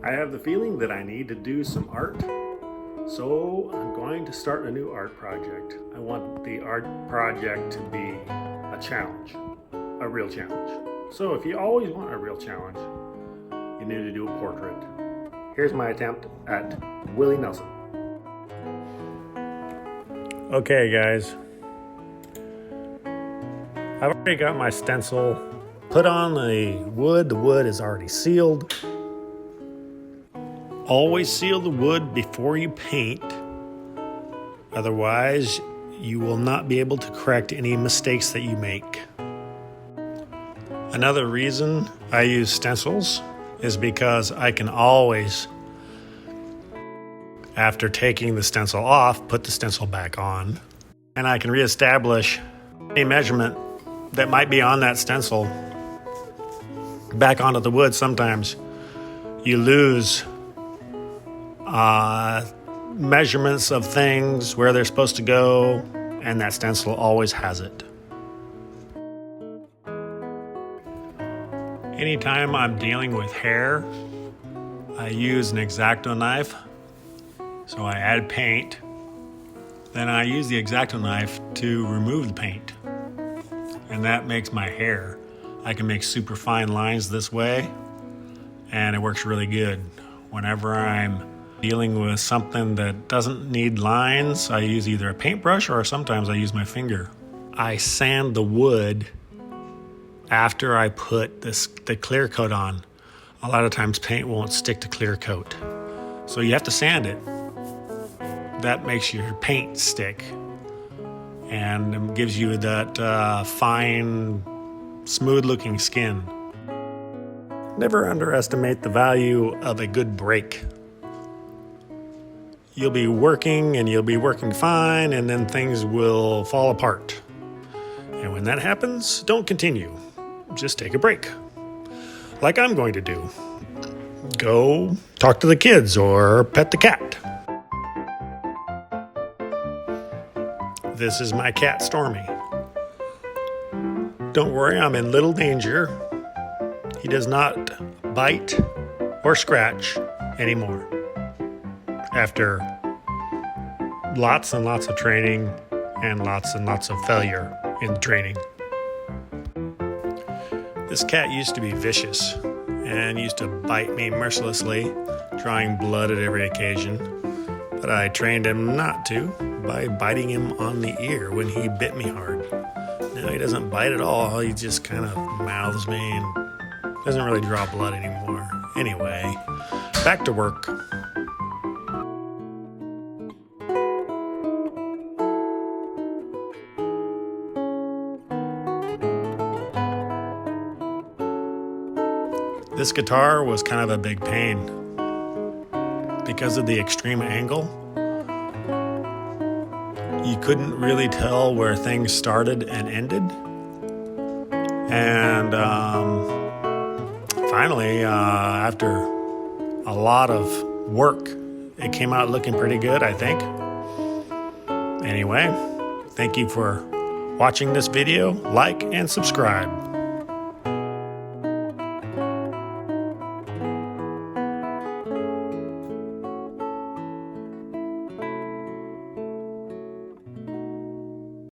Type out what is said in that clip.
I have the feeling that I need to do some art, so I'm going to start a new art project. I want the art project to be a challenge, a real challenge. So if you always want a real challenge, you need to do a portrait. Here's my attempt at Willy Nelson. Okay guys, I've already got my stencil put on the wood. The wood is already sealed. Always seal the wood before you paint. Otherwise, you will not be able to correct any mistakes that you make. Another reason I use stencils is because I can always, after taking the stencil off, put the stencil back on. And I can reestablish any measurement that might be on that stencil back onto the wood. Sometimes you lose measurements of things, where they're supposed to go, and that stencil always has it. Anytime I'm dealing with hair, I use an X-Acto knife. So I add paint, then I use the X-Acto knife to remove the paint. And that makes my hair. I can make super fine lines this way, and it works really good. Whenever I'm dealing with something that doesn't need lines, I use either a paintbrush or sometimes I use my finger. I sand the wood after I put the clear coat on. A lot of times paint won't stick to clear coat, so you have to sand it. That makes your paint stick and gives you that fine, smooth looking skin. Never underestimate the value of a good break. You'll be working and you'll be working fine, and then things will fall apart. And when that happens, don't continue. Just take a break. Like I'm going to do. Go talk to the kids or pet the cat. This is my cat, Stormy. Don't worry, I'm in little danger. He does not bite or scratch anymore. After lots and lots of training and lots of failure in training. This cat used to be vicious and used to bite me mercilessly, drawing blood at every occasion. But I trained him not to by biting him on the ear when he bit me hard. Now he doesn't bite at all, he just kind of mouths me and doesn't really draw blood anymore. Anyway, back to work. This guitar was kind of a big pain because of the extreme angle. You couldn't really tell where things started and ended. And finally, after a lot of work, it came out looking pretty good, I think. Anyway, thank you for watching this video. Like and subscribe.